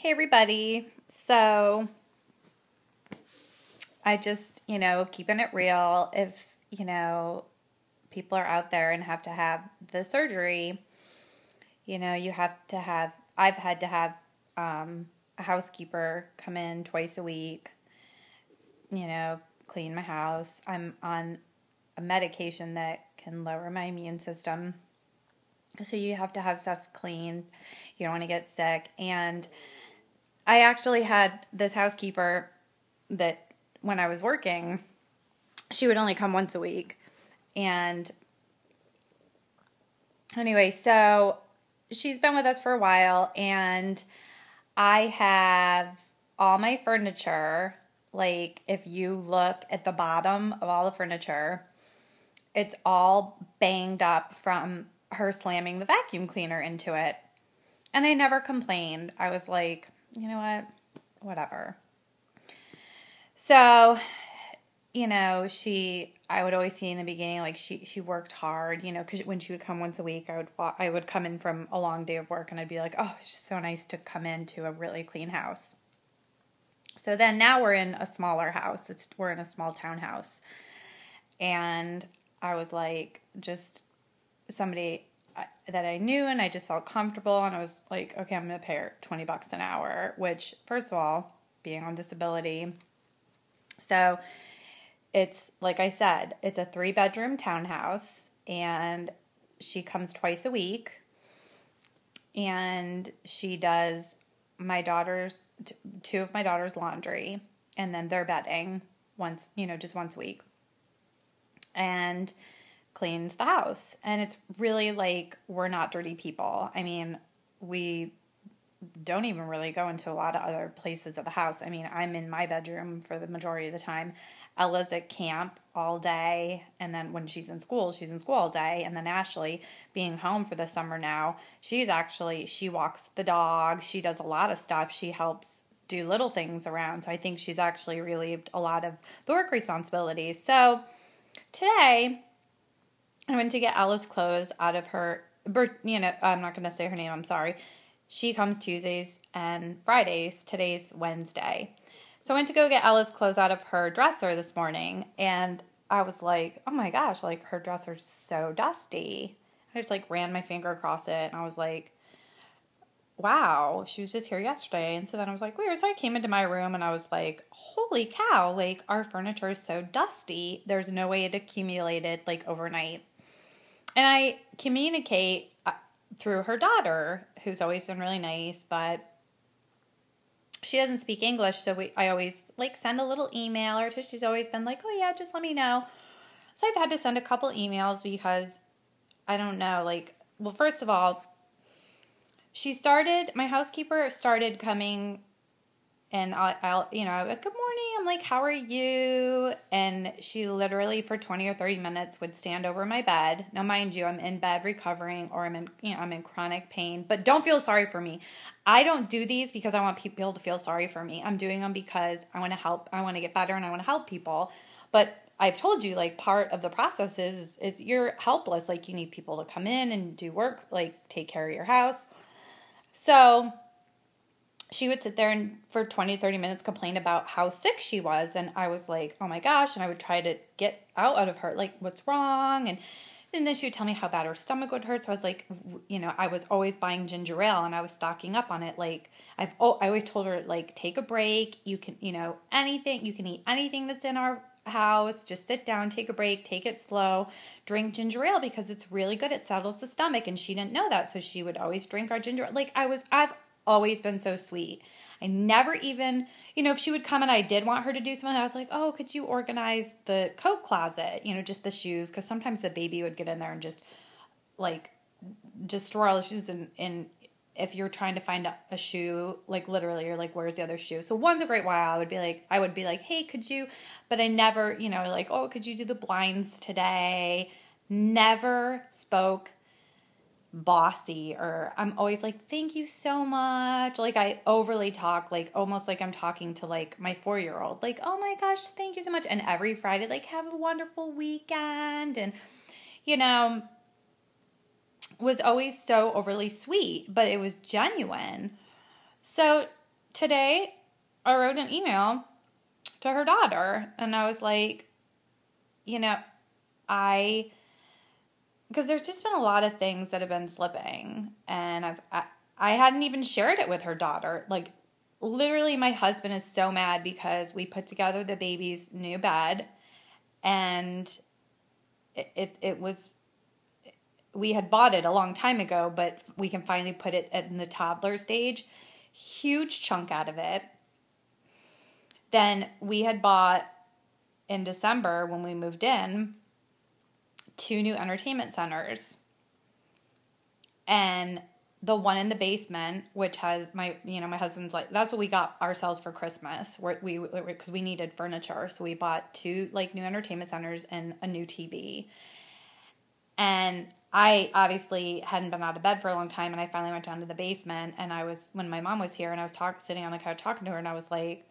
Hey everybody. So I just, keeping it real. If, people are out there and have to have the surgery, I've had to have a housekeeper come in twice a week, clean my house. I'm on a medication that can lower my immune system. So you have to have stuff cleaned. You don't want to get sick. And I actually had this housekeeper that when I was working, she would only come once a week. And anyway, so she's been with us for a while, and I have all my furniture. Like, if you look at the bottom of all the furniture, it's all banged up from her slamming the vacuum cleaner into it. And I never complained. I was like, you know what? Whatever. So, I would always see in the beginning, like she worked hard, because when she would come once a week, I would come in from a long day of work and I'd be like, oh, it's just so nice to come into a really clean house. So then now we're in a smaller house. We're in a small townhouse. And I was like, just somebody that I knew, and I just felt comfortable, and I was like, okay, I'm going to pay her $20 an hour, which, first of all, being on disability. So it's, like I said, it's a 3-bedroom townhouse, and she comes twice a week, and she does two of my daughter's laundry, and then their bedding just once a week, and cleans the house. And it's really like, we're not dirty people. I mean, we don't even really go into a lot of other places of the house. I mean, I'm in my bedroom for the majority of the time. Ella's at camp all day, and then when she's in school all day. And then Ashley, being home for the summer now, she walks the dog. She does a lot of stuff. She helps do little things around. So I think she's actually relieved a lot of the work responsibilities. So today I went to get Ella's clothes out of her, I'm not going to say her name, I'm sorry. She comes Tuesdays and Fridays. Today's Wednesday. So I went to go get Ella's clothes out of her dresser this morning, and I was like, oh my gosh, like, her dresser's so dusty. I just ran my finger across it, and I was like, wow, she was just here yesterday. And so then I was like, weird. So I came into my room and I was like, holy cow, our furniture is so dusty. There's no way it accumulated overnight. And I communicate through her daughter, who's always been really nice, but she doesn't speak English, so I always send a little email, or she's always been like, oh yeah, just let me know. So I've had to send a couple emails because I don't know, well, first of all, my housekeeper started coming, and I'll good morning. I'm like, how are you? And she literally for 20 or 30 minutes would stand over my bed. Now, mind you, I'm in bed recovering, or I'm in chronic pain, but don't feel sorry for me. I don't do these because I want people to feel sorry for me. I'm doing them because I want to help. I want to get better, and I want to help people. But I've told you, part of the process is you're helpless. You need people to come in and do work, take care of your house. So she would sit there and for 20, 30 minutes complain about how sick she was. And I was like, oh my gosh. And I would try to get out of her, what's wrong? And then she would tell me how bad her stomach would hurt. So I was like, I was always buying ginger ale, and I was stocking up on it. I always told her, take a break. You can, anything, you can eat anything that's in our house. Just sit down, take a break, take it slow, drink ginger ale because it's really good. It settles the stomach. And she didn't know that. So she would always drink our ginger ale. I've always been so sweet. I never even, if she would come and I did want her to do something, I was like, oh, could you organize the coat closet, just the shoes? Because sometimes the baby would get in there and just destroy all the shoes. And if you're trying to find a shoe, literally, you're like, where's the other shoe? So once a great while, I would be like, hey, could you, but I never, oh, could you do the blinds today? Never spoke bossy, or I'm always like, thank you so much. I overly talk, almost like I'm talking to my 4-year-old, oh my gosh, thank you so much. And every Friday, have a wonderful weekend. And, was always so overly sweet, but it was genuine. So today I wrote an email to her daughter, and I was like, because there's just been a lot of things that have been slipping, and I hadn't even shared it with her daughter. Like, literally, my husband is so mad because we put together the baby's new bed, and we had bought it a long time ago, but we can finally put it in the toddler stage. Huge chunk out of it. Then we had bought, in December when we moved in, 2 new entertainment centers. And the one in the basement, which has my husband's like, that's what we got ourselves for Christmas, because we needed furniture. So we bought 2 like new entertainment centers and a new TV. And I obviously hadn't been out of bed for a long time, and I finally went down to the basement, and when my mom was here, and I was sitting on the couch talking to her, and I was like,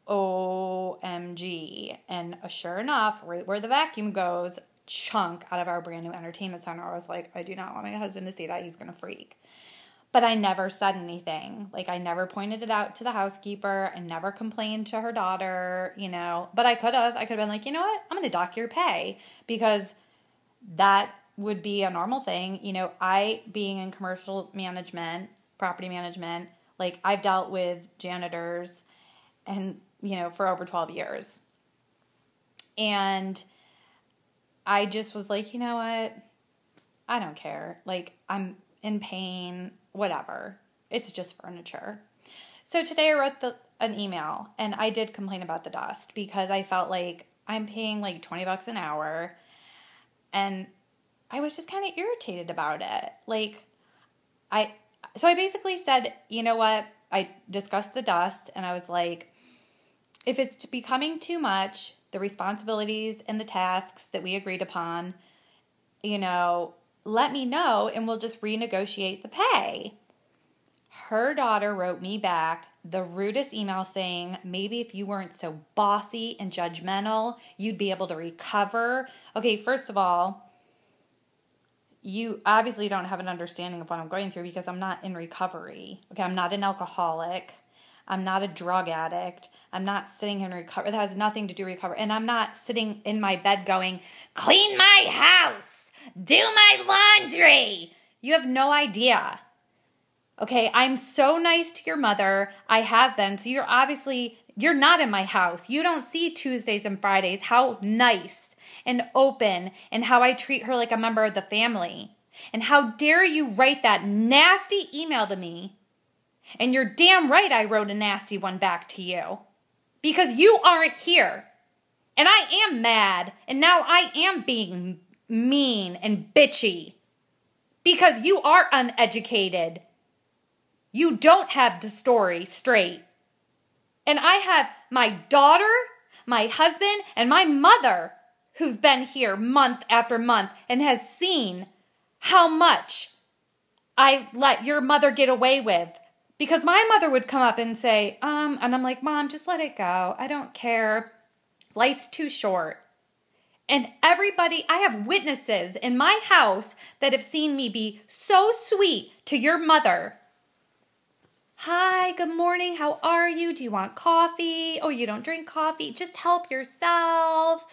OMG. And sure enough, right where the vacuum goes, chunk out of our brand new entertainment center. I was like, I do not want my husband to see that. He's going to freak. But I never said anything. Like, I never pointed it out to the housekeeper. I never complained to her daughter, But I could have. been like, you know what? I'm going to dock your pay, because that would be a normal thing. I, being in commercial management, property management, like, I've dealt with janitors and, for over 12 years. And I just was like, you know what? I don't care. Like, I'm in pain, whatever. It's just furniture. So today I wrote an email, and I did complain about the dust, because I felt like I'm paying like $20 an hour, and I was just kind of irritated about it. So I basically said, you know what? I discussed the dust, and I was like, if it's becoming too much, the responsibilities and the tasks that we agreed upon, let me know, and we'll just renegotiate the pay. Her daughter wrote me back the rudest email saying, maybe if you weren't so bossy and judgmental, you'd be able to recover. Okay, first of all, you obviously don't have an understanding of what I'm going through, because I'm not in recovery. Okay, I'm not an alcoholic. I'm not a drug addict. I'm not sitting here in recovery. That has nothing to do with recovery. And I'm not sitting in my bed going, clean my house, do my laundry. You have no idea. Okay, I'm so nice to your mother. I have been. So you're not in my house. You don't see Tuesdays and Fridays how nice and open and how I treat her like a member of the family. And how dare you write that nasty email to me? And you're damn right I wrote a nasty one back to you, because you aren't here. And I am mad. And now I am being mean and bitchy, because you are uneducated. You don't have the story straight. And I have my daughter, my husband, and my mother who's been here month after month and has seen how much I let your mother get away with. Because my mother would come up and say, and I'm like, Mom, just let it go. I don't care. Life's too short. And I have witnesses in my house that have seen me be so sweet to your mother. Hi, good morning. How are you? Do you want coffee? Oh, you don't drink coffee? Just help yourself.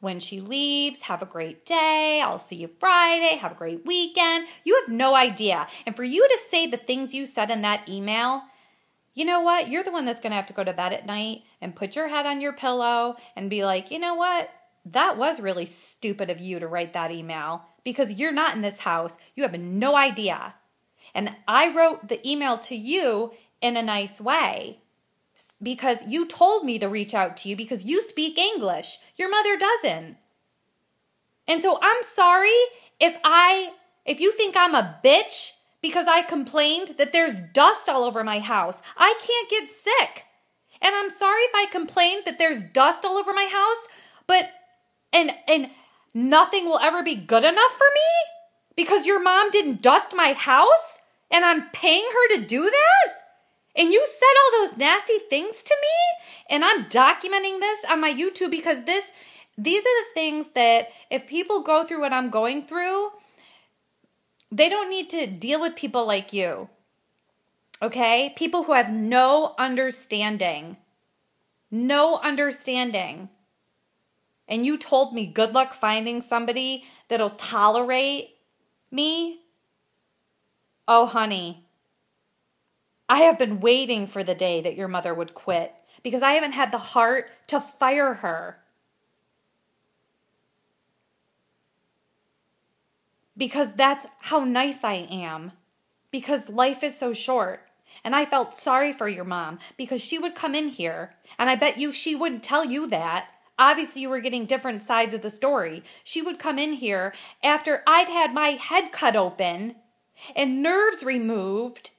When she leaves, have a great day. I'll see you Friday. Have a great weekend. You have no idea. And for you to say the things you said in that email, you know what? You're the one that's going to have to go to bed at night and put your head on your pillow and be like, you know what? That was really stupid of you to write that email, because you're not in this house. You have no idea. And I wrote the email to you in a nice way, because you told me to reach out to you because you speak English. Your mother doesn't. And so I'm sorry if you think I'm a bitch because I complained that there's dust all over my house. I can't get sick. And I'm sorry if I complained that there's dust all over my house, but and nothing will ever be good enough for me because your mom didn't dust my house and I'm paying her to do that? And you said all those nasty things to me, and I'm documenting this on my YouTube because these are the things that if people go through what I'm going through, they don't need to deal with people like you. Okay? People who have no understanding. No understanding. And you told me good luck finding somebody that'll tolerate me? Oh, honey, I have been waiting for the day that your mother would quit because I haven't had the heart to fire her. Because that's how nice I am. Because life is so short. And I felt sorry for your mom because she would come in here, and I bet you she wouldn't tell you that. Obviously, you were getting different sides of the story. She would come in here after I'd had my head cut open and nerves removed,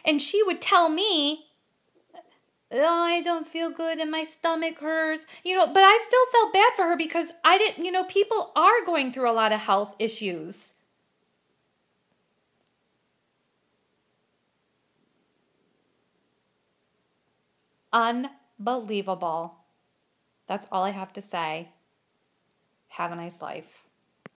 and she would tell me, oh, I don't feel good and my stomach hurts. But I still felt bad for her because I didn't, people are going through a lot of health issues. Unbelievable. That's all I have to say. Have a nice life.